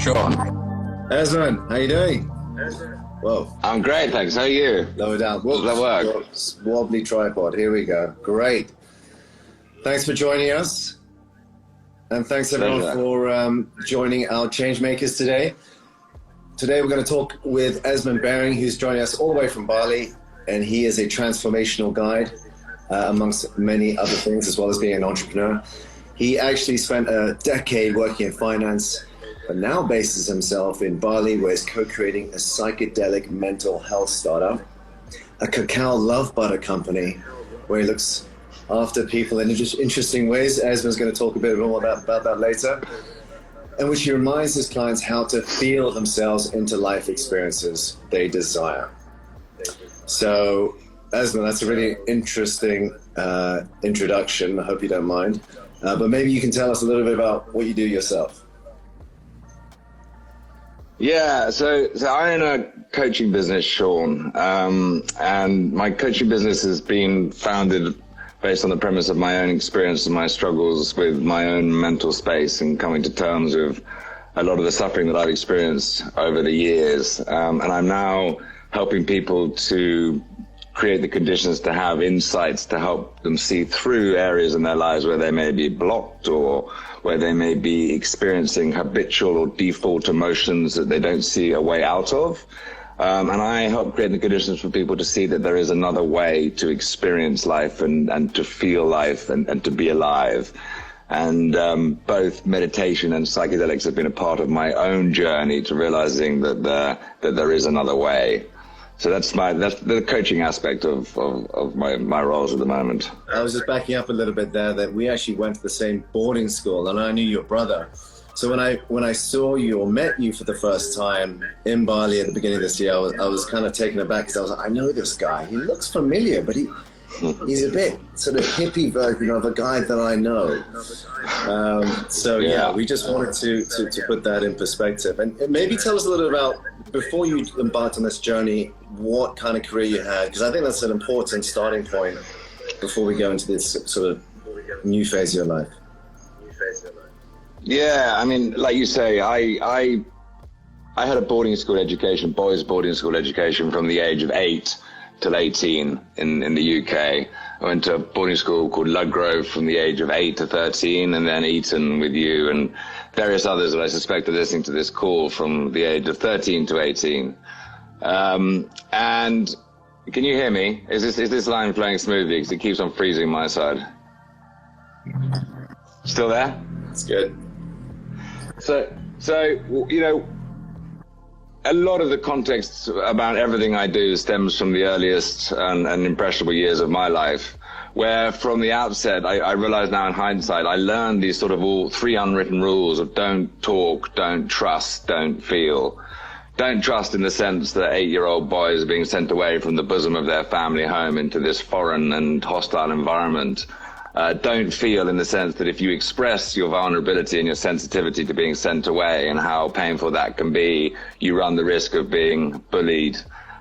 Sean. Esmond, how you doing? Whoa. I'm great, thanks. How are you? Lower down. Does that work? Wobbly tripod. Here we go. Great. Thanks for joining us. And thanks everyone for joining our Changemakers today. Today we're going to talk with Esmond Baring, who's joining us all the way from Bali. And he is a transformational guide, amongst many other things, as well as being an entrepreneur. He actually spent a decade working in finance, but now bases himself in Bali, where he's co-creating a psychedelic mental health startup, a cacao love butter company, where he looks after people in interesting ways. Esmond's going to talk a bit more about that later, in which he reminds his clients how to feel themselves into life experiences they desire. So, Esmond, that's a really interesting introduction. I hope you don't mind. But maybe you can tell us a little bit about what you do yourself. Yeah, so I own a coaching business, Sean, and my coaching business has been founded based on the premise of my own experience and my struggles with my own mental space and coming to terms with a lot of the suffering that I've experienced over the years. And I'm now helping people to create the conditions to have insights to help them see through areas in their lives where they may be blocked or where they may be experiencing habitual or default emotions that they don't see a way out of. And I help create the conditions for people to see that there is another way to experience life and to feel life and to be alive. And both meditation and psychedelics have been a part of my own journey to realizing that there is another way. So that's the coaching aspect of my roles at the moment. I was just backing up a little bit there, that we actually went to the same boarding school, and I knew your brother. So when I saw you or met you for the first time in Bali at the beginning of this year, I was kind of taken aback, because I was like, I know this guy. He looks familiar, but he's a bit sort of hippie version of a guy that I know. So yeah, we just wanted to put that in perspective. And maybe tell us a little about, before you embarked on this journey, what kind of career you had, because I think that's an important starting point before we go into this sort of new phase of your life. Yeah, I mean, like you say, I had a boarding school education, boys' boarding school education, from the age of 8 till 18 in the UK. I went to a boarding school called Ludgrove from the age of 8 to 13, and then Eton with you and various others that I suspect are listening to this call from the age of 13 to 18. And can you hear me? Is this line flowing smoothly? Because it keeps on freezing my side. Still there? That's good. So you know, a lot of the context about everything I do stems from the earliest and impressionable years of my life, where from the outset, I realize now in hindsight, I learned these sort of all 3 unwritten rules of don't talk, don't trust, don't feel. Don't trust in the sense that 8-year-old boys are being sent away from the bosom of their family home into this foreign and hostile environment. Don't feel in the sense that if you express your vulnerability and your sensitivity to being sent away and how painful that can be, you run the risk of being bullied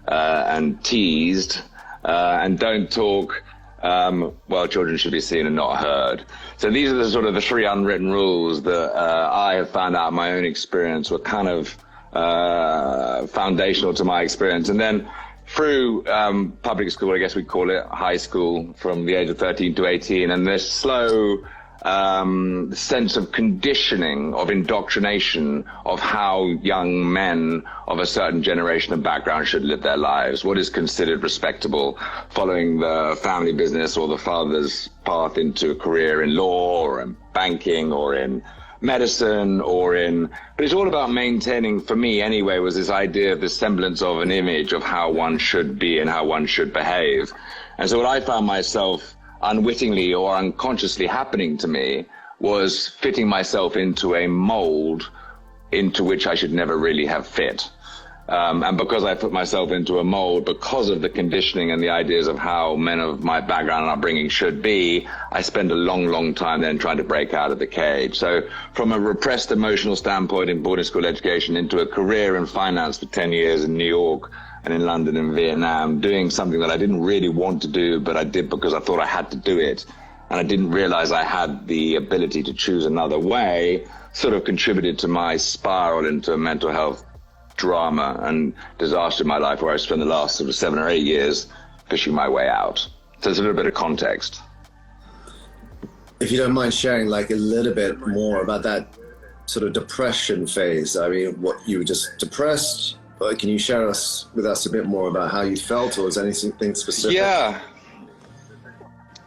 and teased. And don't talk, well, children should be seen and not heard. So these are the sort of the 3 unwritten rules that I have found out in my own experience were kind of foundational to my experience. And then through public school, I guess we'd call it, high school, from the age of 13 to 18, and this slow sense of conditioning, of indoctrination of how young men of a certain generation and background should live their lives, what is considered respectable, following the family business or the father's path into a career in law or in banking or in medicine but it's all about maintaining, for me anyway, was this idea of the semblance of an image of how one should be and how one should behave. And so what I found myself unwittingly or unconsciously happening to me was fitting myself into a mold into which I should never really have fit. And because I put myself into a mold, because of the conditioning and the ideas of how men of my background and upbringing should be, I spent a long, long time then trying to break out of the cage. So from a repressed emotional standpoint in boarding school education into a career in finance for 10 years in New York and in London and Vietnam, doing something that I didn't really want to do, but I did because I thought I had to do it. and I didn't realize I had the ability to choose another way, sort of contributed to my spiral into a mental health drama and disaster in my life, where I spent the last sort of 7 or 8 years fishing my way out. So there's a little bit of context. If you don't mind sharing like a little bit more about that sort of depression phase. I mean, what, you were just depressed? But can you share with us a bit more about how you felt, or is anything specific? Yeah.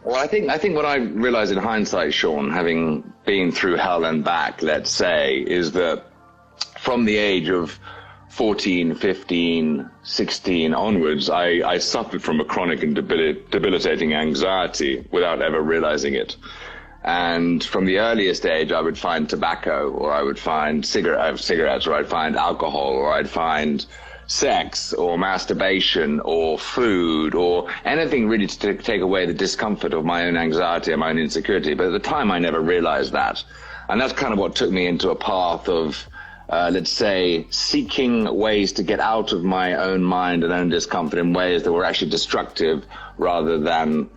Well, I think what I realized in hindsight, Sean, having been through hell and back, let's say, is that from the age of 14, 15, 16 onwards, I suffered from a chronic and debilitating anxiety without ever realizing it. And from the earliest age, I would find tobacco, or I would find cigarettes, or I'd find alcohol, or I'd find sex, or masturbation, or food, or anything really to take away the discomfort of my own anxiety and my own insecurity. But at the time, I never realized that. And that's kind of what took me into a path of, let's say, seeking ways to get out of my own mind and own discomfort in ways that were actually destructive rather than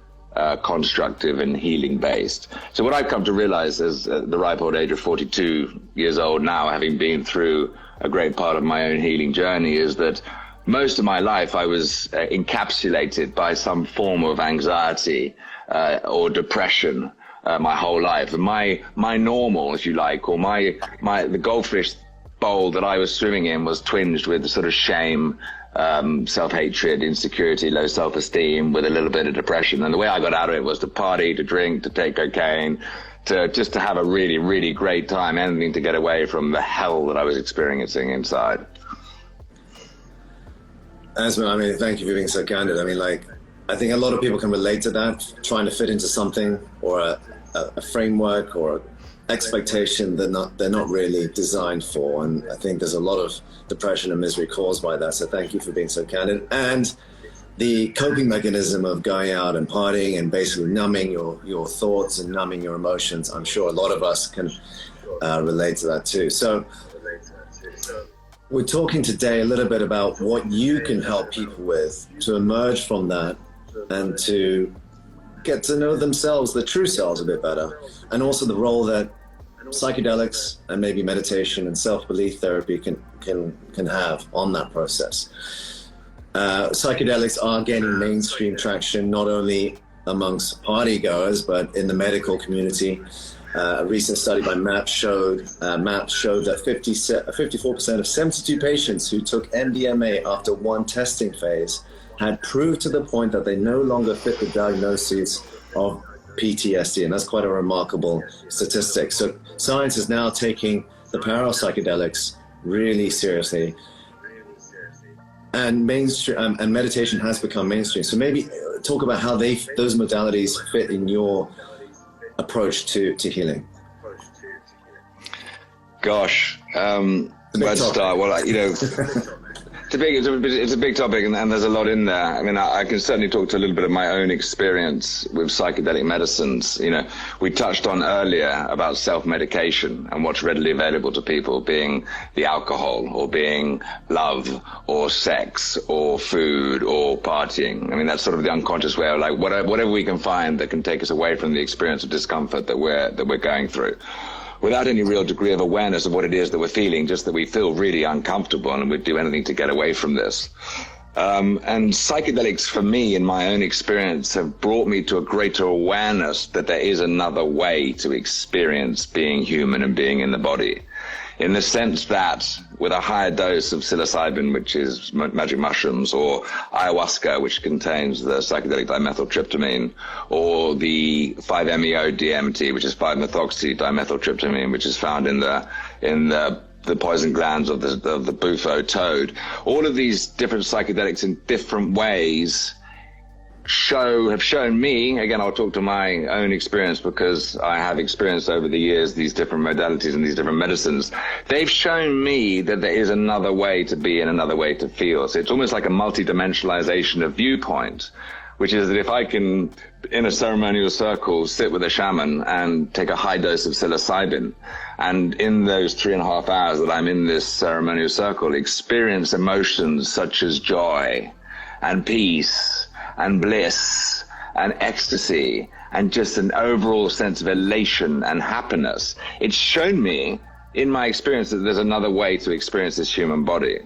constructive and healing based. So what I've come to realize is at the ripe old age of 42 years old now, having been through a great part of my own healing journey, is that most of my life I was encapsulated by some form of anxiety or depression my whole life. And my normal, if you like, or the goldfish bowl that I was swimming in was twinged with sort of shame, self-hatred, insecurity, low self-esteem, with a little bit of depression. And the way I got out of it was to party, to drink, to take cocaine, to have a really, really great time, anything to get away from the hell that I was experiencing inside. Esmond, I mean, thank you for being so candid. I mean, like, I think a lot of people can relate to that, trying to fit into something or a framework or expectation that they're not really designed for. And I think there's a lot of depression and misery caused by that. So thank you for being so candid. And the coping mechanism of going out and partying and basically numbing your thoughts and numbing your emotions, I'm sure a lot of us can relate to that too. So we're talking today a little bit about what you can help people with to emerge from that and to get to know themselves, the true selves, a bit better, and also the role that psychedelics and maybe meditation and self-belief therapy can have on that process. Psychedelics are gaining mainstream traction, not only amongst partygoers, but in the medical community. A recent study by MAPS showed that 54% of 72 patients who took MDMA after one testing phase had proved to the point that they no longer fit the diagnoses of PTSD, and that's quite a remarkable statistic. So science is now taking the power of psychedelics really seriously, and mainstream and meditation has become mainstream. So maybe talk about how those modalities fit in your approach to healing. Gosh, where to start? Well, you know, it's a big topic, and there's a lot in there. I mean, I can certainly talk to a little bit of my own experience with psychedelic medicines. You know, we touched on earlier about self-medication and what's readily available to people, being the alcohol, or being love, or sex, or food, or partying. I mean, that's sort of the unconscious way of like whatever we can find that can take us away from the experience of discomfort that we're going through, without any real degree of awareness of what it is that we're feeling, just that we feel really uncomfortable and we'd do anything to get away from this. And psychedelics, for me, in my own experience, have brought me to a greater awareness that there is another way to experience being human and being in the body. In the sense that with a higher dose of psilocybin, which is magic mushrooms, or ayahuasca, which contains the psychedelic dimethyltryptamine, or the 5-MeO-DMT, which is 5-methoxy-dimethyltryptamine, which is found in the poison glands of the bufo toad. All of these different psychedelics in different ways have shown me, again, I'll talk to my own experience because I have experienced over the years these different modalities and these different medicines. They've shown me that there is another way to be and another way to feel. So it's almost like a multi-dimensionalization of viewpoint, which is that if I can, in a ceremonial circle, sit with a shaman and take a high dose of psilocybin, and in those 3.5 hours that I'm in this ceremonial circle, experience emotions such as joy and peace and bliss and ecstasy and just an overall sense of elation and happiness. It's shown me in my experience that there's another way to experience this human body.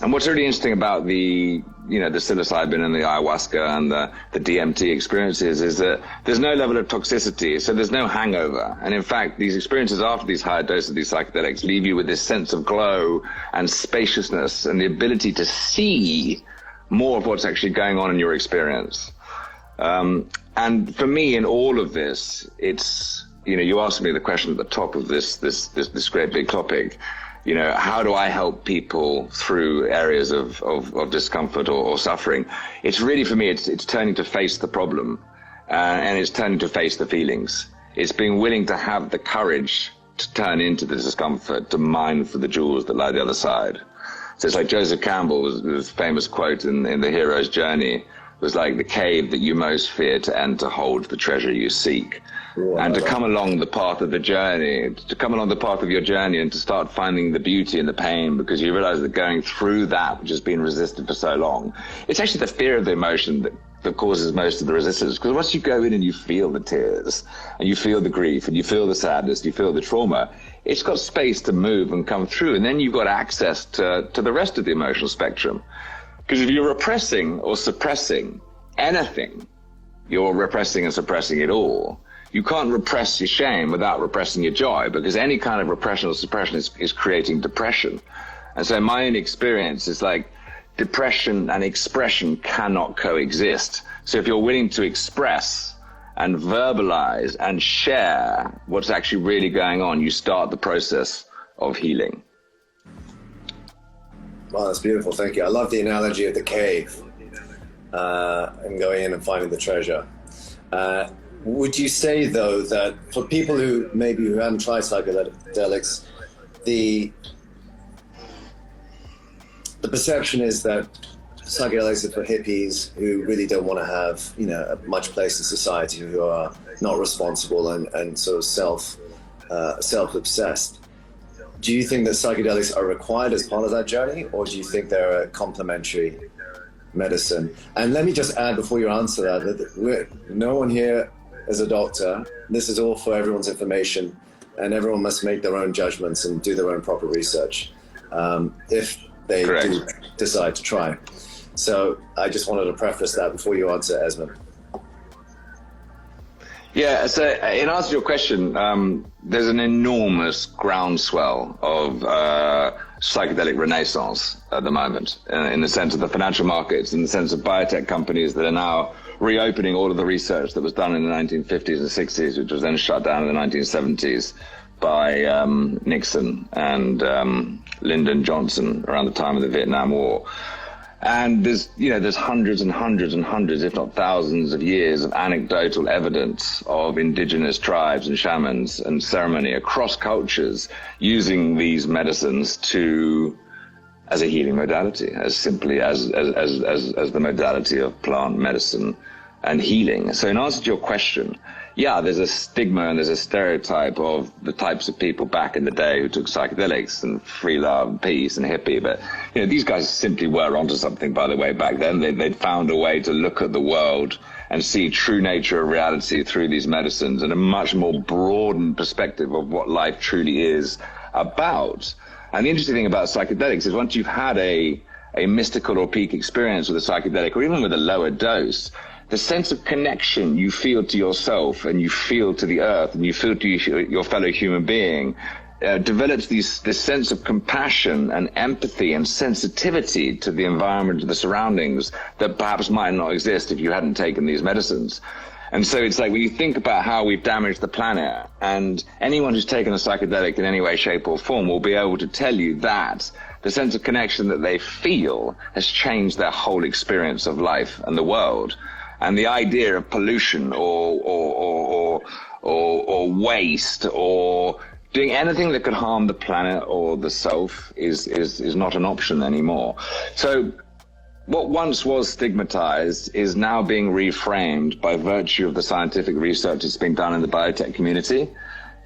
And what's really interesting about the psilocybin and the ayahuasca and the DMT experiences is that there's no level of toxicity, so there's no hangover. And in fact, these experiences after these higher doses of these psychedelics leave you with this sense of glow and spaciousness and the ability to see more of what's actually going on in your experience. And for me, in all of this, it's, you asked me the question at the top of this great big topic. How do I help people through areas of discomfort or suffering? It's really, for me, it's turning to face the problem, and it's turning to face the feelings. It's being willing to have the courage to turn into the discomfort, to mine for the jewels that lie the other side. So it's like Joseph Campbell's famous quote in The Hero's Journey was like, the cave that you most fear to enter holds the treasure you seek. Wow. And to come along the path of the journey, your journey and to start finding the beauty in the pain, because you realize that going through that which has been resisted for so long, it's actually the fear of the emotion that causes most of the resistance. Because once you go in and you feel the tears and you feel the grief and you feel the sadness, you feel the trauma, it's got space to move and come through. And then you've got access to the rest of the emotional spectrum. Because if you're repressing or suppressing anything, you're repressing and suppressing it all. You can't repress your shame without repressing your joy, because any kind of repression or suppression is creating depression. And so my own experience is like depression and expression cannot coexist. So if you're willing to express and verbalize and share what's actually really going on, you start the process of healing. Wow, that's beautiful. Thank you. I love the analogy of the cave and going in and finding the treasure. Would you say, though, that for people who haven't tried psychedelics, the perception is that psychedelics are for hippies who really don't want to have, much place in society, who are not responsible and sort of self-obsessed? Do you think that psychedelics are required as part of that journey, or do you think they're a complementary medicine? And let me just add before you answer that no one here is a doctor. This is all for everyone's information, and everyone must make their own judgments and do their own proper research if they do decide to try. So I just wanted to preface that before you answer, Esmond. Yeah, so in answer to your question, there's an enormous groundswell of psychedelic renaissance at the moment, in the sense of the financial markets, in the sense of biotech companies that are now reopening all of the research that was done in the 1950s and 60s, which was then shut down in the 1970s by Nixon and Lyndon Johnson around the time of the Vietnam War. And there's hundreds and hundreds and hundreds, if not thousands of years of anecdotal evidence of indigenous tribes and shamans and ceremony across cultures using these medicines as a healing modality, as simply as the modality of plant medicine and healing. So in answer to your question, yeah, there's a stigma and there's a stereotype of the types of people back in the day who took psychedelics and free love and peace and hippie. But, these guys simply were onto something, by the way, back then. They'd found a way to look at the world and see true nature of reality through these medicines and a much more broadened perspective of what life truly is about. And the interesting thing about psychedelics is once you've had a mystical or peak experience with a psychedelic, or even with a lower dose, the sense of connection you feel to yourself and you feel to the earth and you feel to your fellow human being develops this sense of compassion and empathy and sensitivity to the environment, to the surroundings that perhaps might not exist if you hadn't taken these medicines. And so it's like when you think about how we've damaged the planet, and anyone who's taken a psychedelic in any way, shape or form will be able to tell you that the sense of connection that they feel has changed their whole experience of life and the world. And the idea of pollution or waste or doing anything that could harm the planet or the self is not an option anymore. So what once was stigmatized is now being reframed by virtue of the scientific research that's been done in the biotech community.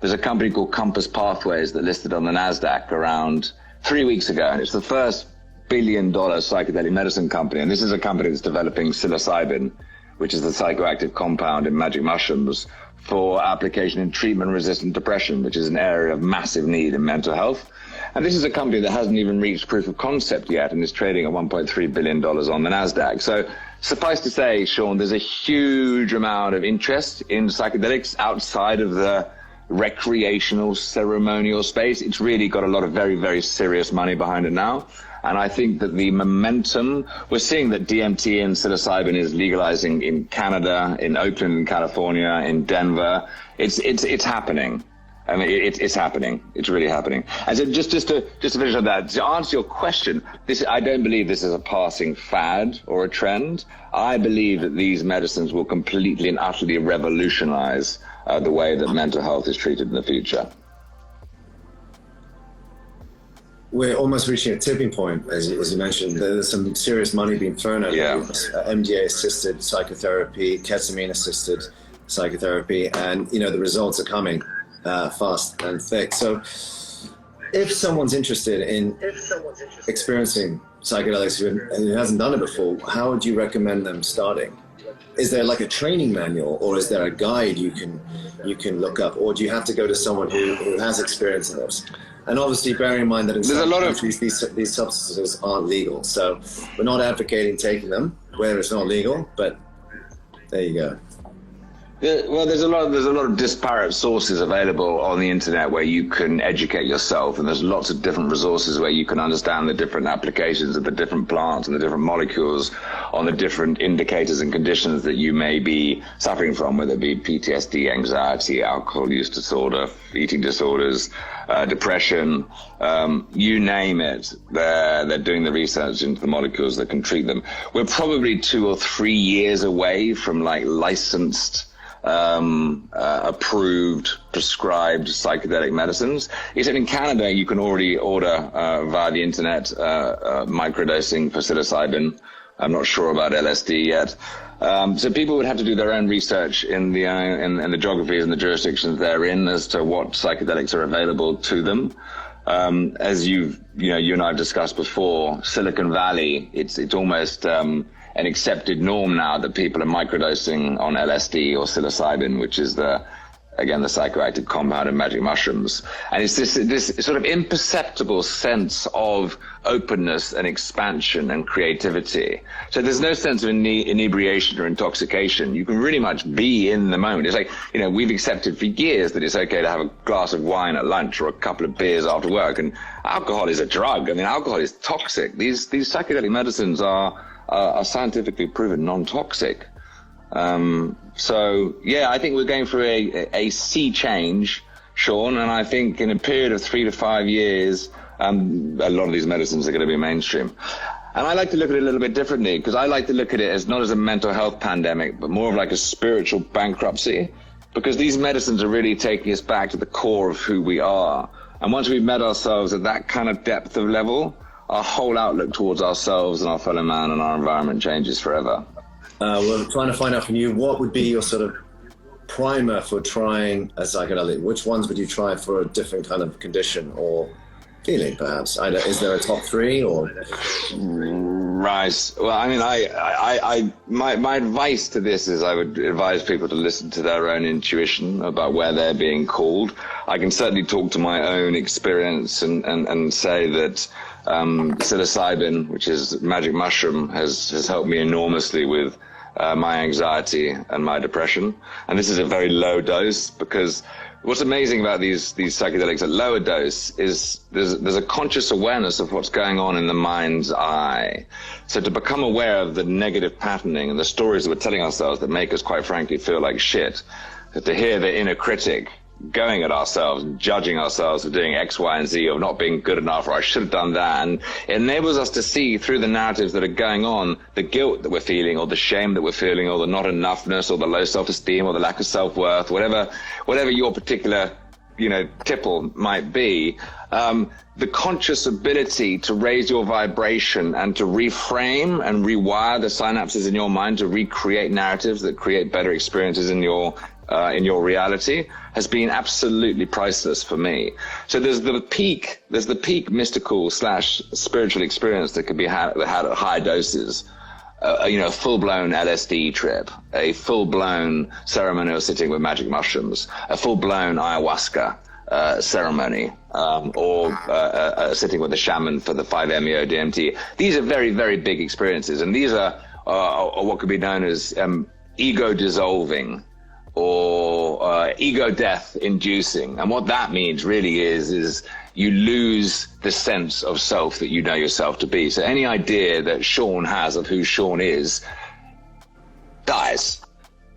There's a company called Compass Pathways that listed on the NASDAQ around 3 weeks ago, and it's the first $1 billion psychedelic medicine company. And this is a company that's developing psilocybin, which is the psychoactive compound in magic mushrooms, for application in treatment-resistant depression, which is an area of massive need in mental health. And this is a company that hasn't even reached proof of concept yet and is trading at $1.3 billion on the NASDAQ. So suffice to say, Sean, there's a huge amount of interest in psychedelics outside of the recreational, ceremonial space. It's really got a lot of very, very serious money behind it now. And I think that the momentum, we're seeing that DMT and psilocybin is legalizing in Canada, in Oakland, in California, in Denver. It's happening. I mean, it's happening. It's really happening. And so just to finish on that, to answer your question, I don't believe this is a passing fad or a trend. I believe that these medicines will completely and utterly revolutionize the way that mental health is treated in the future. We're almost reaching a tipping point, as you mentioned. There's some serious money being thrown at MDA-assisted psychotherapy, ketamine-assisted psychotherapy, and the results are coming fast and thick. So if someone's interested in experiencing psychedelics who hasn't done it before, how would you recommend them starting? Is there like a training manual, or is there a guide you can look up, or do you have to go to someone who has experience in this? And obviously, bearing in mind that in some countries these substances aren't legal, so we're not advocating taking them where it's not legal. But there you go. Well, there's a lot of disparate sources available on the internet where you can educate yourself, and there's lots of different resources where you can understand the different applications of the different plants and the different molecules on the different indicators and conditions that you may be suffering from, whether it be PTSD, anxiety, alcohol use disorder, eating disorders, depression, you name it. They're doing the research into the molecules that can treat them. We're probably 2 or 3 years away from like licensed, approved, prescribed psychedelic medicines. Except in Canada, you can already order via the internet microdosing for psilocybin. I'm not sure about LSD yet. So people would have to do their own research in the geographies and the jurisdictions they're in as to what psychedelics are available to them. As you and I have discussed before, Silicon Valley, it's almost an accepted norm now that people are microdosing on LSD or psilocybin, which is the psychoactive compound in magic mushrooms. And it's this sort of imperceptible sense of openness and expansion and creativity. So there's no sense of inebriation or intoxication. You can really much be in the moment. It's like, we've accepted for years that it's okay to have a glass of wine at lunch or a couple of beers after work. And alcohol is a drug. I mean, alcohol is toxic. These psychedelic medicines are scientifically proven non-toxic. So yeah, I think we're going through a sea change, Sean, and I think in a period of 3 to 5 years, a lot of these medicines are going to be mainstream. And I like to look at it a little bit differently, because I like to look at it as not as a mental health pandemic, but more of like a spiritual bankruptcy, because these medicines are really taking us back to the core of who we are. And once we've met ourselves at that kind of depth of level, our whole outlook towards ourselves and our fellow man and our environment changes forever. We're trying to find out from you, what would be your sort of primer for trying a psychedelic? Which ones would you try for a different kind of condition or feeling, perhaps? Is there a top 3 or? Right. Well, I mean, my advice to this is I would advise people to listen to their own intuition about where they're being called. I can certainly talk to my own experience and say that psilocybin, which is magic mushroom, has helped me enormously with my anxiety and my depression. And this is a very low dose, because what's amazing about these psychedelics at lower dose is there's a conscious awareness of what's going on in the mind's eye. So to become aware of the negative patterning and the stories that we're telling ourselves that make us, quite frankly, feel like shit, to hear the inner critic going at ourselves and judging ourselves for doing X, Y, and Z, or not being good enough, or I should have done that. And it enables us to see through the narratives that are going on, the guilt that we're feeling, or the shame that we're feeling, or the not enoughness, or the low self-esteem, or the lack of self-worth, whatever your particular, tipple might be. The conscious ability to raise your vibration and to reframe and rewire the synapses in your mind to recreate narratives that create better experiences in your reality has been absolutely priceless for me. So there's the peak mystical / spiritual experience that can be had at high doses. a full-blown LSD trip, a full-blown ceremonial sitting with magic mushrooms, a full-blown ayahuasca ceremony, or sitting with a shaman for the 5-MeO DMT. These are very, very big experiences, and these are what could be known as ego dissolving or ego death inducing. And what that means really is you lose the sense of self that you know yourself to be. So any idea that Sean has of who Sean is dies.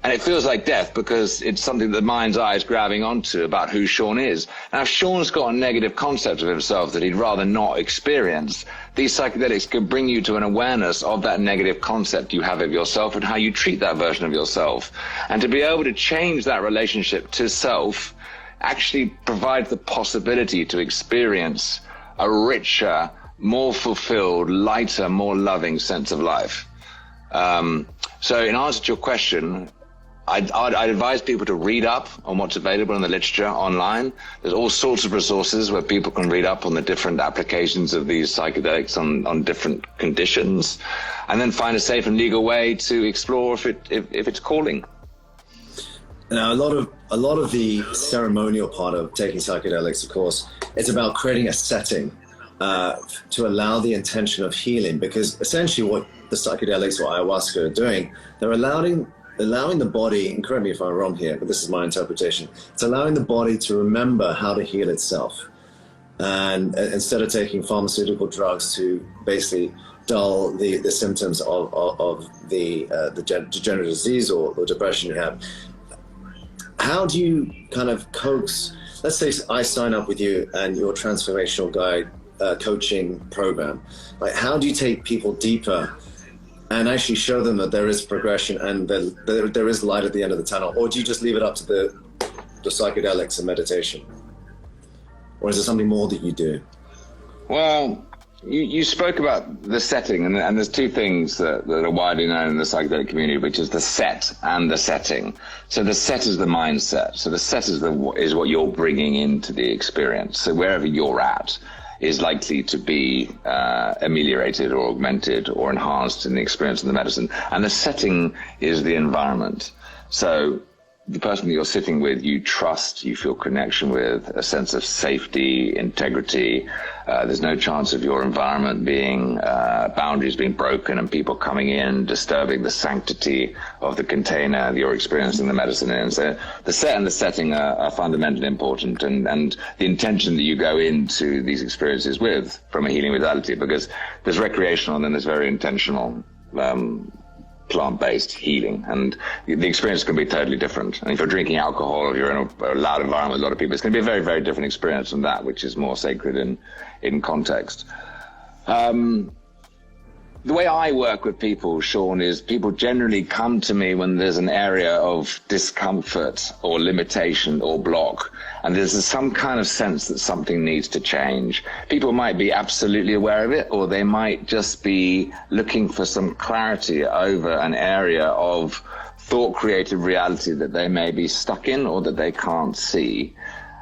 And it feels like death because it's something that the mind's eye is grabbing onto about who Sean is. Now, if Sean's got a negative concept of himself that he'd rather not experience, these psychedelics can bring you to an awareness of that negative concept you have of yourself and how you treat that version of yourself. And to be able to change that relationship to self actually provides the possibility to experience a richer, more fulfilled, lighter, more loving sense of life. So in answer to your question, I'd advise people to read up on what's available in the literature online. There's all sorts of resources where people can read up on the different applications of these psychedelics on different conditions, and then find a safe and legal way to explore if it's calling. Now, a lot of the ceremonial part of taking psychedelics, of course, it's about creating a setting to allow the intention of healing, because essentially what the psychedelics or ayahuasca are doing, they're allowing the body, and correct me if I'm wrong here, but this is my interpretation, it's allowing the body to remember how to heal itself. And instead of taking pharmaceutical drugs to basically dull the symptoms of the degenerative disease or depression you have, how do you kind of coax, let's say I sign up with you and your transformational guide coaching program, like how do you take people deeper and actually show them that there is progression and that there is light at the end of the tunnel? Or do you just leave it up to the psychedelics and meditation? Or is there something more that you do? Well, you spoke about the setting, and there's two things that are widely known in the psychedelic community, which is the set and the setting. So the set is the mindset. So the set is what you're bringing into the experience. So wherever you're at is likely to be ameliorated or augmented or enhanced in the experience of the medicine. And the setting is the environment. So the person that you're sitting with, you trust, you feel connection with, a sense of safety, integrity. There's no chance of your environment being, boundaries being broken and people coming in, disturbing the sanctity of the container that you're experiencing the medicine in. So the set and the setting are fundamentally important, and the intention that you go into these experiences with from a healing modality, because there's recreational and then there's very intentional plant-based healing, and the experience can be totally different. And if you're drinking alcohol or you're in a loud environment with a lot of people, it's going to be a very, very different experience from that, which is more sacred in context. The way I work with people, Sean, is people generally come to me when there's an area of discomfort or limitation or block, and there's some kind of sense that something needs to change. People might be absolutely aware of it, or they might just be looking for some clarity over an area of thought-created reality that they may be stuck in or that they can't see.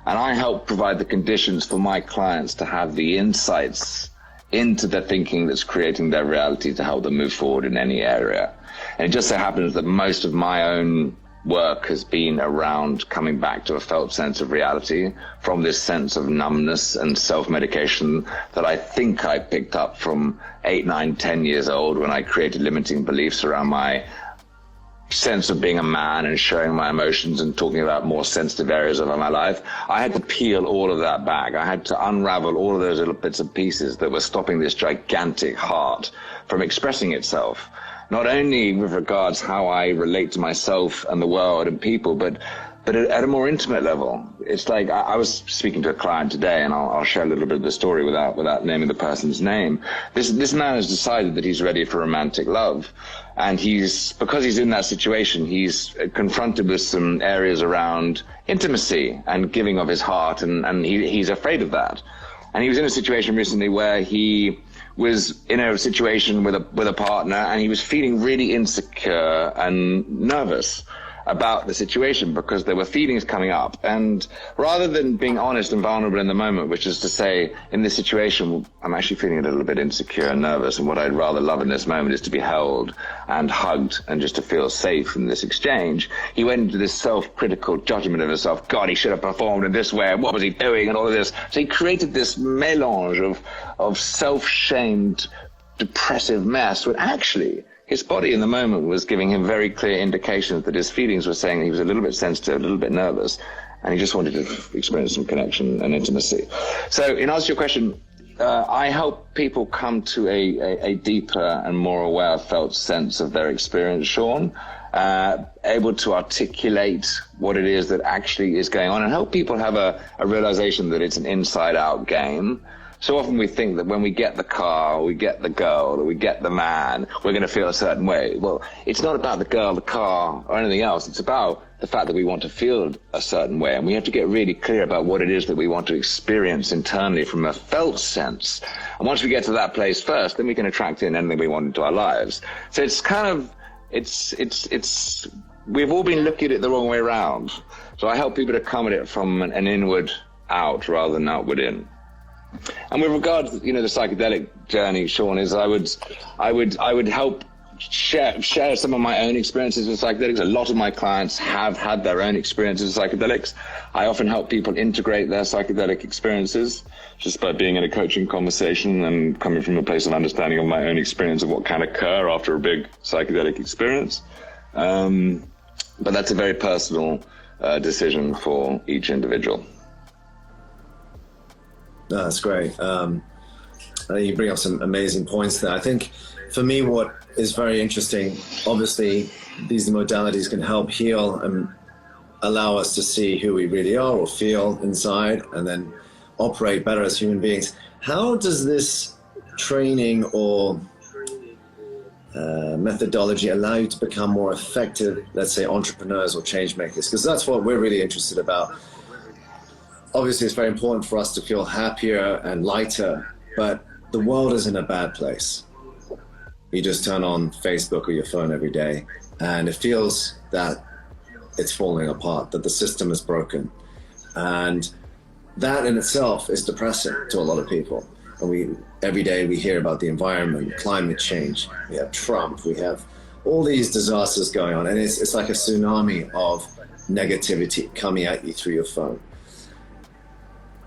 And I help provide the conditions for my clients to have the insights into the thinking that's creating their reality to help them move forward in any area. And it just so happens that most of my own work has been around coming back to a felt sense of reality from this sense of numbness and self-medication that I think I picked up from 8, 9, 10 years old when I created limiting beliefs around my sense of being a man and showing my emotions and talking about more sensitive areas of my life. I had to peel all of that back. I had to unravel all of those little bits and pieces that were stopping this gigantic heart from expressing itself, not only with regards how I relate to myself and the world and people, but at a more intimate level. It's like I was speaking to a client today, and I'll share a little bit of the story without naming the person's name. This man has decided that he's ready for romantic love, and because he's in that situation, he's confronted with some areas around intimacy and giving of his heart, and he's afraid of that. And he was in a situation recently where he was in a situation with a partner, and he was feeling really insecure and nervous. about the situation, because there were feelings coming up. And rather than being honest and vulnerable in the moment, which is to say, in this situation, I'm actually feeling a little bit insecure and nervous, and what I'd rather love in this moment is to be held and hugged and just to feel safe in this exchange, he went into this self-critical judgment of himself. God, he should have performed in this way, and what was he doing, and all of this. So he created this melange of self-shamed, depressive mess, when actually his body in the moment was giving him very clear indications that his feelings were saying he was a little bit sensitive, a little bit nervous, and he just wanted to experience some connection and intimacy. So in answer to your question, I help people come to a deeper and more aware, felt sense of their experience, Sean, able to articulate what it is that actually is going on, and help people have a realization that it's an inside-out game. So often we think that when we get the car, or we get the girl, or we get the man, we're going to feel a certain way. Well, it's not about the girl, the car, or anything else. It's about the fact that we want to feel a certain way, and we have to get really clear about what it is that we want to experience internally from a felt sense. And once we get to that place first, then we can attract in anything we want into our lives. So it's kind of, we've all been looking at it the wrong way around. So I help people to come at it from an inward out rather than outward in. And with regard to, the psychedelic journey, Sean, is I would help share some of my own experiences with psychedelics. A lot of my clients have had their own experiences with psychedelics. I often help people integrate their psychedelic experiences just by being in a coaching conversation and coming from a place of understanding of my own experience of what can occur after a big psychedelic experience. But that's a very personal decision for each individual. No, that's great. You bring up some amazing points there. I think for me, what is very interesting, obviously, these modalities can help heal and allow us to see who we really are or feel inside, and then operate better as human beings. How does this training or methodology allow you to become more effective, let's say, entrepreneurs or change makers? Because that's what we're really interested about. Obviously, it's very important for us to feel happier and lighter, but the world is in a bad place. You just turn on Facebook or your phone every day, and it feels that it's falling apart, that the system is broken. And that in itself is depressing to a lot of people. And every day we hear about the environment, climate change, we have Trump, we have all these disasters going on, and it's like a tsunami of negativity coming at you through your phone.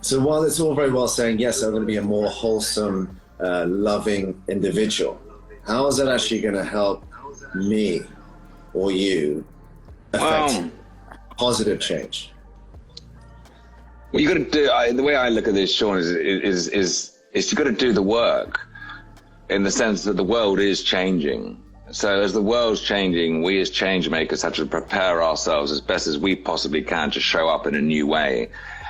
So while it's all very well saying, yes, I'm going to be a more wholesome, loving individual, how is that actually going to help me or you affect positive change? Well, you got to do, the way I look at this, Sean, is you got to do the work, in the sense that the world is changing. So as the world's changing, we as change makers have to prepare ourselves as best as we possibly can to show up in a new way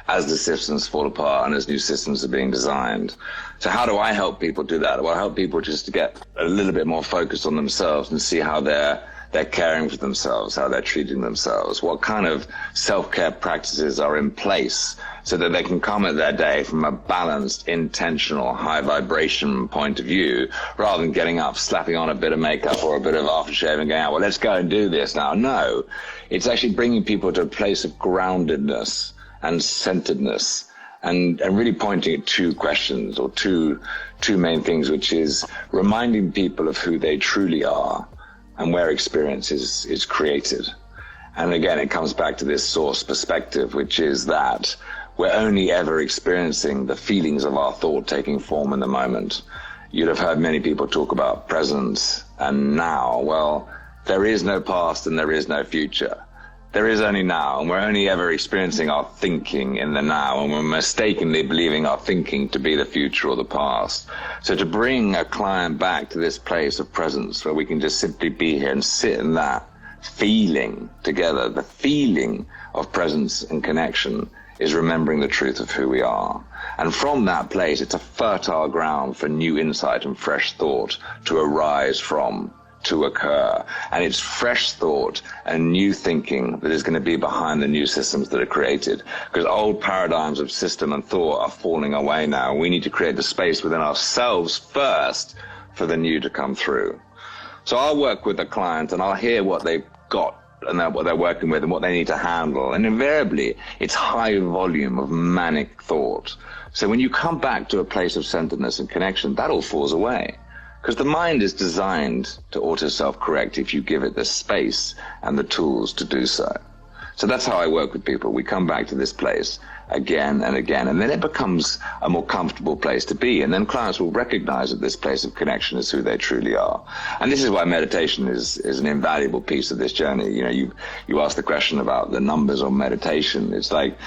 as the systems fall apart and as new systems are being designed. So how do I help people do that? Well, I help people just to get a little bit more focused on themselves and see how they're caring for themselves, how they're treating themselves, what kind of self-care practices are in place so that they can come at their day from a balanced, intentional, high vibration point of view, rather than getting up, slapping on a bit of makeup or a bit of aftershave and going, well, let's go and do this now. No, it's actually bringing people to a place of groundedness and centeredness, and really pointing at two questions, or two main things, which is reminding people of who they truly are and where experience is created. And again, it comes back to this source perspective, which is that we're only ever experiencing the feelings of our thought taking form in the moment. You'd have heard many people talk about presence and now. Well, there is no past and there is no future. There is only now, and we're only ever experiencing our thinking in the now, and we're mistakenly believing our thinking to be the future or the past. So to bring a client back to this place of presence where we can just simply be here and sit in that feeling together, the feeling of presence and connection is remembering the truth of who we are. And from that place, it's a fertile ground for new insight and fresh thought to arise from, to occur. And it's fresh thought and new thinking that is going to be behind the new systems that are created, because old paradigms of system and thought are falling away now. We need to create the space within ourselves first for the new to come through. So I'll work with the client and I'll hear what they've got and what they're working with and what they need to handle. And invariably, it's high volume of manic thought. So when you come back to a place of centeredness and connection, that all falls away. Because the mind is designed to auto-self-correct if you give it the space and the tools to do so. So that's how I work with people. We come back to this place again and again, and then it becomes a more comfortable place to be. And then clients will recognize that this place of connection is who they truly are. And this is why meditation is an invaluable piece of this journey. You know, you asked the question about the numbers on meditation. It's like,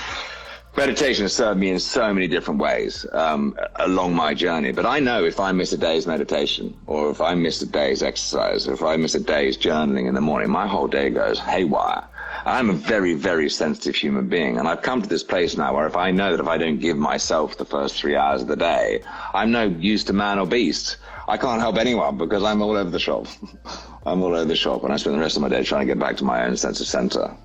meditation has served me in so many different ways along my journey. But I know if I miss a day's meditation, or if I miss a day's exercise, or if I miss a day's journaling in the morning, my whole day goes haywire. I'm a very, very sensitive human being, and I've come to this place now where if I know that if I don't give myself the first 3 hours of the day, I'm no use to man or beast. I can't help anyone because I'm all over the shop. I'm all over the shop, and I spend the rest of my day trying to get back to my own sense of center.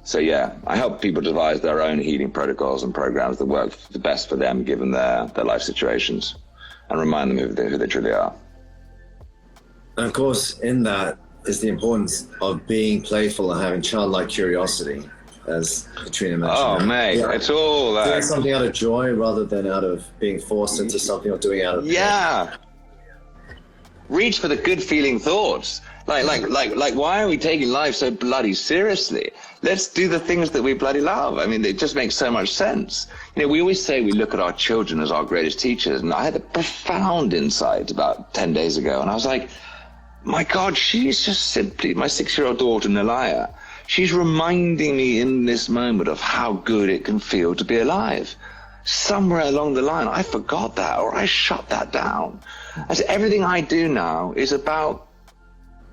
So yeah, I help people devise their own healing protocols and programs that work the best for them given their life situations, and remind them who they truly are. And of course, in that is the importance of being playful and having childlike curiosity, as Katrina mentioned. Oh, mate, yeah. It's all that. Doing something out of joy rather than out of being forced into something or doing out of yeah. Reach for the good feeling thoughts. Like, why are we taking life so bloody seriously? Let's do the things that we bloody love. I mean, it just makes so much sense. You know, we always say we look at our children as our greatest teachers, and I had a profound insight about 10 days ago, and I was like, my God, she's just simply, my 6-year-old daughter, Nalaya, she's reminding me in this moment of how good it can feel to be alive. Somewhere along the line, I forgot that, or I shut that down. As everything I do now is about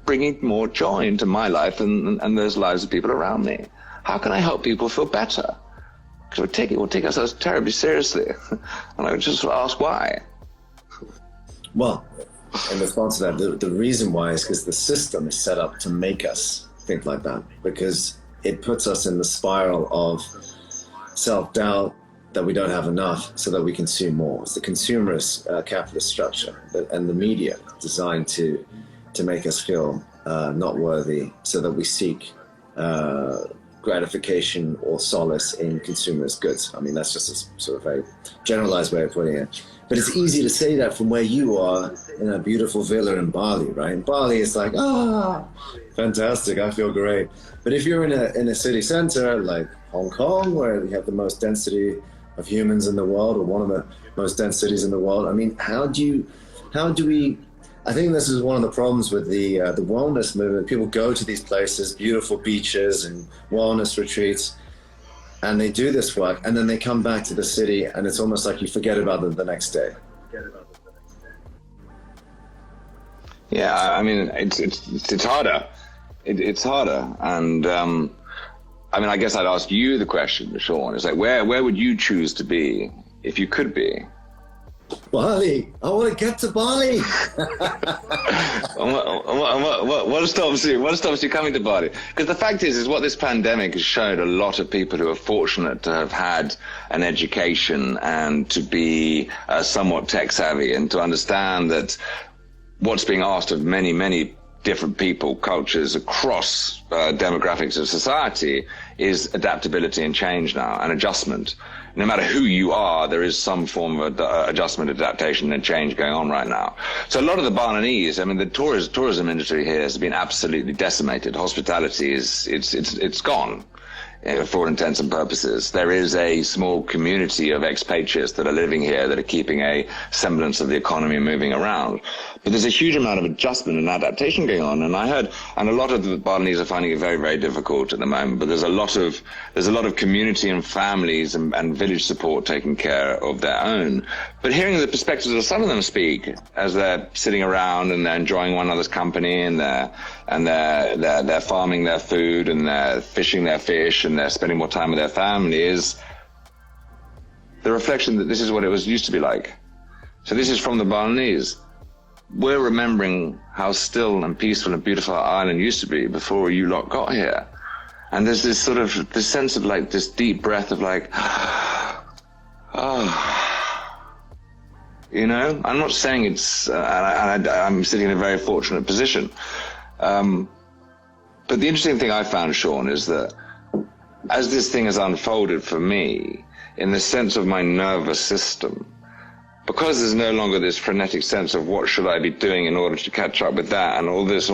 bringing more joy into my life and those lives of people around me. How can I help people feel better? Because we'll take ourselves terribly seriously. And I would just ask why. Well, in response to that, the reason why is because the system is set up to make us think like that, because it puts us in the spiral of self-doubt, that we don't have enough so that we consume more. It's the consumerist capitalist structure and the media designed to make us feel not worthy, so that we seek gratification or solace in consumerist goods. I mean, that's just a sort of very generalized way of putting it. But it's easy to say that from where you are in a beautiful villa in Bali, right? In Bali, it's like, fantastic, I feel great. But if you're in a city center like Hong Kong, where you have the most density of humans in the world, or one of the most dense cities in the world, I mean, how do we, I think this is one of the problems with the wellness movement. People go to these places, beautiful beaches and wellness retreats, and they do this work, and then they come back to the city, and it's almost like you forget about them the next day. Yeah, I mean, it's harder. It's harder, and I mean, I guess I'd ask you the question, Sean. It's like, where would you choose to be if you could be? Bali. I want to get to Bali. What stops you? What stops you coming to Bali? Because the fact is what this pandemic has shown a lot of people who are fortunate to have had an education and to be somewhat tech savvy and to understand that what's being asked of many, many different people, cultures across demographics of society is adaptability and change now, and adjustment. No matter who you are, there is some form of adjustment, adaptation, and change going on right now. So a lot of the Balinese, I mean, the tourism industry here has been absolutely decimated. Hospitality it's gone. For all intents and purposes. There is a small community of expatriates that are living here that are keeping a semblance of the economy moving around. But there's a huge amount of adjustment and adaptation going on. And a lot of the Balinese are finding it very, very difficult at the moment. But there's a lot of community and families and village support taking care of their own. But hearing the perspectives of some of them speak as they're sitting around and they're enjoying one another's company and they're farming their food and they're fishing their fish and they're spending more time with their family is the reflection that this is what it used to be like. So this is from the Balinese. We're remembering how still and peaceful and beautiful our island used to be before you lot got here. And there's this sort of, this sense of like, this deep breath of like, you know? I'm not saying it's, I'm sitting in a very fortunate position. But But the interesting thing I found, Sean, is that as this thing has unfolded for me, in the sense of my nervous system, because there's no longer this frenetic sense of what should I be doing in order to catch up with that and all this,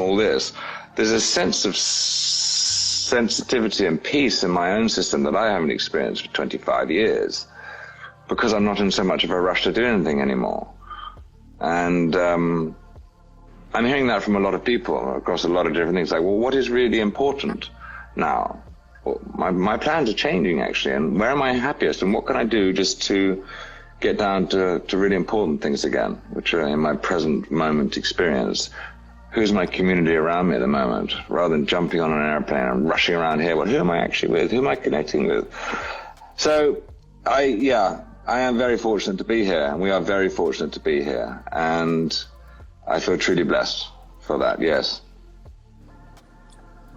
there's a sense of sensitivity and peace in my own system that I haven't experienced for 25 years, because I'm not in so much of a rush to do anything anymore. And I'm hearing that from a lot of people across a lot of different things, like, well, what is really important now? Well, my plans are changing, actually, and where am I happiest, and what can I do just to get down to really important things again, which are in my present moment experience. Who's my community around me at the moment, rather than jumping on an airplane and rushing around here? Well, who am I actually with? Who am I connecting with? So I am very fortunate to be here, and we are very fortunate to be here, and I feel truly blessed for that, yes.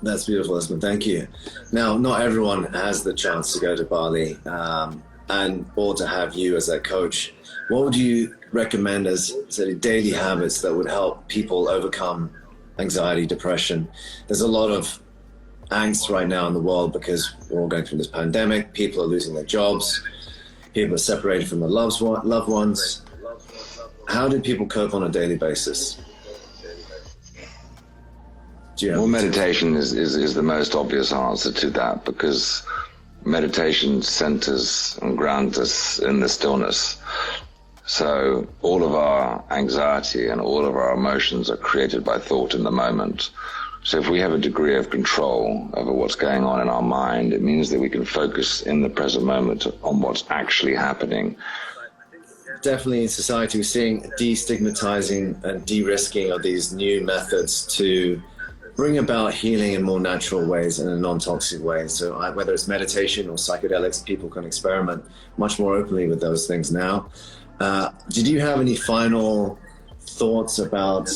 That's beautiful, Esmond. Thank you. Now, not everyone has the chance to go to Bali or to have you as their coach. What would you recommend as daily habits that would help people overcome anxiety, depression? There's a lot of angst right now in the world because we're all going through this pandemic. People are losing their jobs. People are separated from their loved ones. How do people cope on a daily basis? Well, meditation is the most obvious answer to that, because meditation centers and grounds us in the stillness. So all of our anxiety and all of our emotions are created by thought in the moment. So if we have a degree of control over what's going on in our mind, it means that we can focus in the present moment on what's actually happening. Definitely in society, we're seeing destigmatizing and de-risking of these new methods to bring about healing in more natural ways and in non-toxic ways. So whether it's meditation or psychedelics, people can experiment much more openly with those things now. Did you have any final thoughts about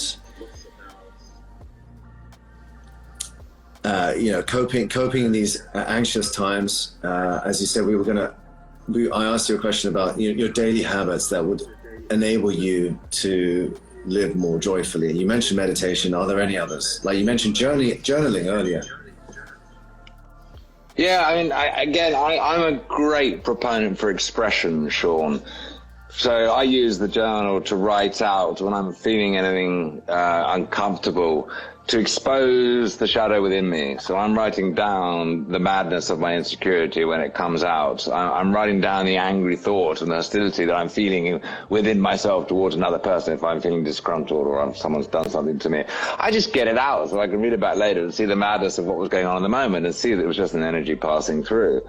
coping in these anxious times? As you said, I asked you a question about your daily habits that would enable you to live more joyfully. You mentioned meditation. Are there any others? Like you mentioned journaling earlier. Yeah, I mean, I'm a great proponent for expression, Sean. So I use the journal to write out when I'm feeling anything uncomfortable, to expose the shadow within me. So I'm writing down the madness of my insecurity when it comes out. I'm writing down the angry thought and the hostility that I'm feeling within myself towards another person if I'm feeling disgruntled or if someone's done something to me. I just get it out so I can read it back later and see the madness of what was going on in the moment and see that it was just an energy passing through.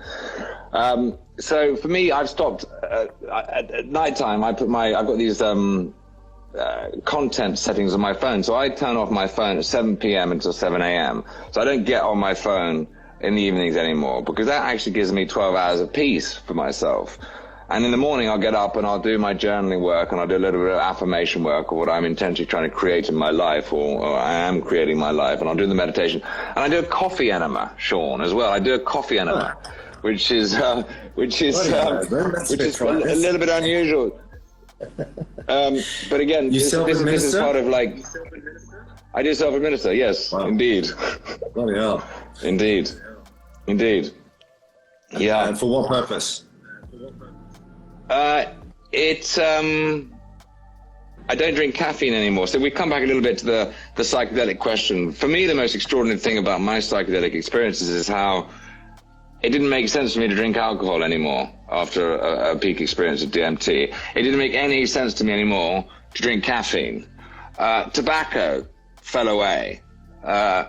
So for me, I've stopped at nighttime. I've got these content settings on my phone. So I turn off my phone at 7 p.m. until 7 a.m. So I don't get on my phone in the evenings anymore, because that actually gives me 12 hours of peace for myself. And in the morning, I'll get up and I'll do my journaling work, and I'll do a little bit of affirmation work, or what I'm intentionally trying to create in my life, or I am creating my life, and I'll do the meditation. And I do a coffee enema, Sean, as well. I do a coffee enema, which is a little bit unusual. But again, this is part of like, I do self-administer, yes, wow. Indeed. Bloody hell. Indeed. Yeah. And for what purpose? I don't drink caffeine anymore. So we come back a little bit to the psychedelic question. For me, the most extraordinary thing about my psychedelic experiences is how it didn't make sense for me to drink alcohol anymore after a peak experience of DMT. It didn't make any sense to me anymore to drink caffeine. Tobacco fell away.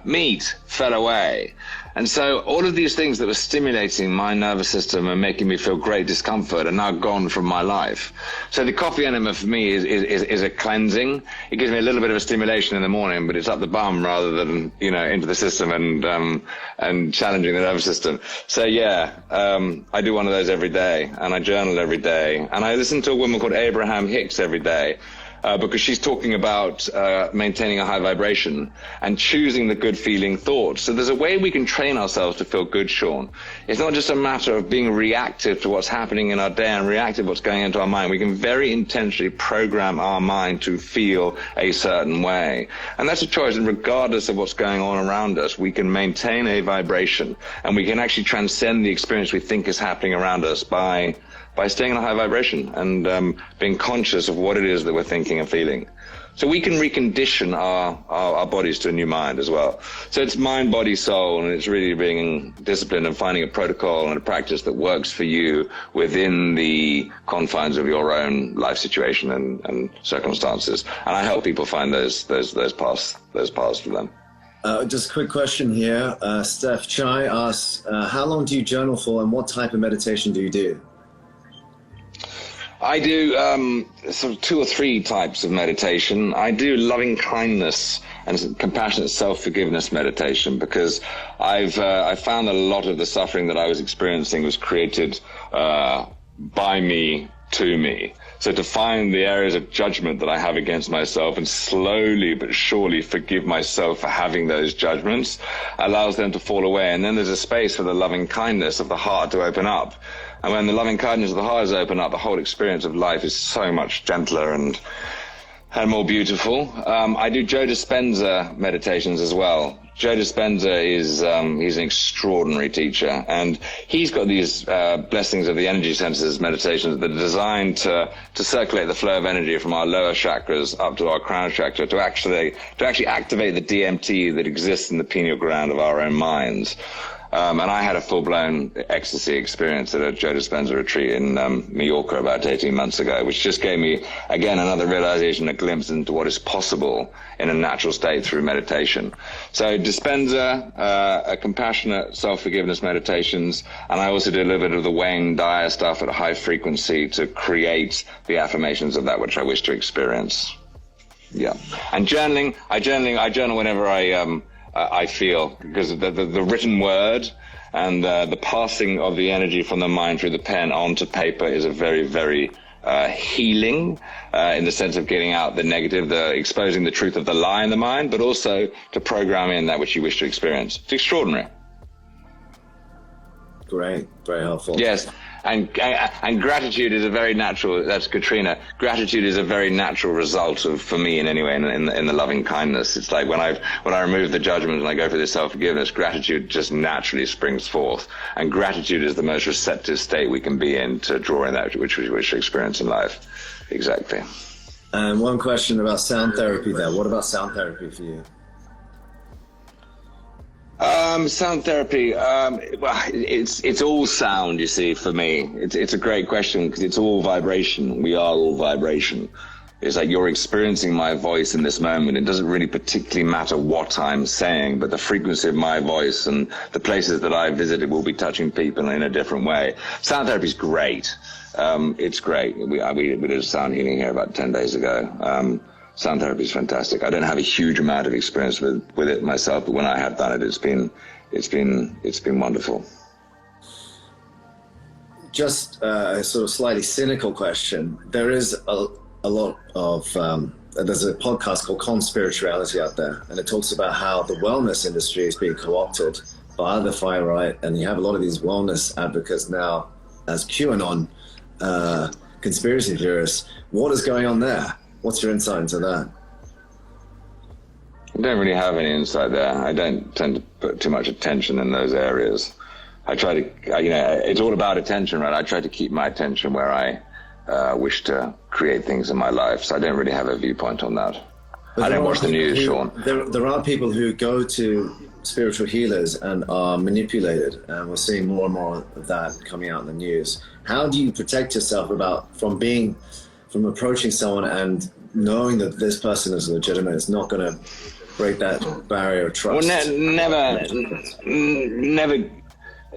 Meat fell away. And so all of these things that were stimulating my nervous system and making me feel great discomfort are now gone from my life. So the coffee enema for me is a cleansing. It gives me a little bit of a stimulation in the morning, but it's up the bum rather than, into the system and challenging the nervous system. So yeah, I do one of those every day, and I journal every day, and I listen to a woman called Abraham Hicks every day. because she's talking about maintaining a high vibration and choosing the good feeling thoughts. So there's a way we can train ourselves to feel good, Sean. It's not just a matter of being reactive to what's happening in our day and reactive to what's going into our mind. We can very intentionally program our mind to feel a certain way. And that's a choice, and regardless of what's going on around us, we can maintain a vibration, and we can actually transcend the experience we think is happening around us by staying in a high vibration and being conscious of what it is that we're thinking and feeling. So we can recondition our bodies to a new mind as well. So it's mind, body, soul, and it's really being disciplined and finding a protocol and a practice that works for you within the confines of your own life situation and circumstances. And I help people find those paths for them. Just a quick question here. Steph Chai asks, how long do you journal for, and what type of meditation do you do? I do sort of 2 or 3 types of meditation. I do loving kindness and compassionate self-forgiveness meditation, because I found that a lot of the suffering that I was experiencing was created by me to me. So to find the areas of judgment that I have against myself and slowly but surely forgive myself for having those judgments allows them to fall away. And then there's a space for the loving kindness of the heart to open up. And when the loving kindness of the heart is open up, the whole experience of life is so much gentler and more beautiful. I do Joe Dispenza meditations as well. Joe Dispenza is he's an extraordinary teacher, and he's got these blessings of the energy centers meditations that are designed to circulate the flow of energy from our lower chakras up to our crown chakra to actually activate the DMT that exists in the pineal gland of our own minds. And I had a full-blown ecstasy experience at a Joe Dispenza retreat in Mallorca about 18 months ago, which just gave me, again, another realization, a glimpse into what is possible in a natural state through meditation. So Dispenza, a compassionate self-forgiveness meditations, and I also do a little bit of the Wayne Dyer stuff at a high frequency to create the affirmations of that which I wish to experience. Yeah. And journaling, I journal whenever I feel, because the written word and the passing of the energy from the mind through the pen onto paper is a very, very healing in the sense of getting out the negative, exposing the truth of the lie in the mind, but also to program in that which you wish to experience. It's extraordinary. Great, very helpful. Yes. And gratitude is a very natural, that's Katrina, gratitude is a very natural result of, for me in any way, in the loving kindness. It's like when I remove the judgment and I go for this self-forgiveness, gratitude just naturally springs forth. And gratitude is the most receptive state we can be in to draw in that which we wish to experience in life. Exactly. And one question about sound therapy there. What about sound therapy for you? Sound therapy, well, it's all sound, you see, for me. It's a great question, because it's all vibration. We are all vibration. It's like you're experiencing my voice in this moment. It doesn't really particularly matter what I'm saying, but the frequency of my voice and the places that I visited will be touching people in a different way. Sound therapy is great. It's great. We did sound healing here about 10 days ago. Sound therapy is fantastic. I don't have a huge amount of experience with it myself, but when I have done it, it's been wonderful. Just a sort of slightly cynical question. There is a lot of there's a podcast called Conspirituality out there, and it talks about how the wellness industry is being co-opted by the far right, and you have a lot of these wellness advocates now as QAnon conspiracy theorists. What is going on there? What's your insight into that? I don't really have any insight there. I don't tend to put too much attention in those areas. I try to, it's all about attention, right? I try to keep my attention where I wish to create things in my life. So I don't really have a viewpoint on that. I don't watch the news, Sean. There are people who go to spiritual healers and are manipulated, and we're seeing more and more of that coming out in the news. How do you protect yourself from approaching someone and knowing that this person is legitimate? It's not going to break that barrier of trust. Well,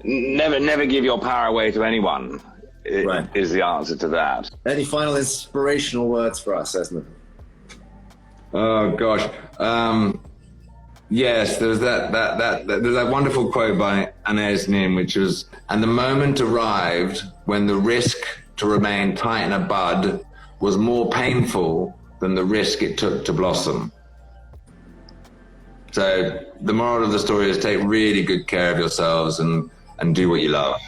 never give your power away to anyone. Right. Is the answer to that. Any final inspirational words for us, Esmond? Oh gosh, yes. There's that wonderful quote by Anais Nin, which was, "And the moment arrived when the risk to remain tight in a bud was more painful than the risk it took to blossom. So the moral of the story is take really good care of yourselves and do what you love.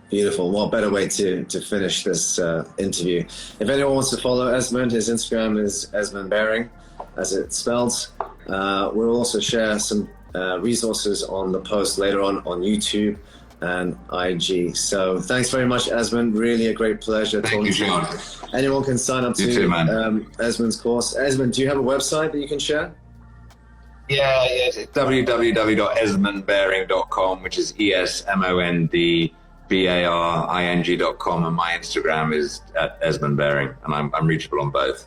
Beautiful. What better way to finish this interview? If anyone wants to follow Esmond, his Instagram is Esmond Baring, as it's spelled. We'll also share some resources on the post later on YouTube and IG. So thanks very much, Esmond. Really a great pleasure. Thank you, Sean. Anyone can sign up to Esmond's course. Esmond, do you have a website that you can share? Yeah, it's www.esmondbaring.com, which is ESMONDBARING.com, and my Instagram is at Esmond Baring, and I'm reachable on both.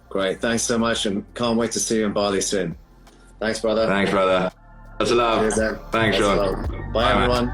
Great. Thanks so much, and can't wait to see you in Bali soon. Thanks, brother. Thanks, brother. Lots of love. Cheers, Thanks, Sean. Bye, everyone.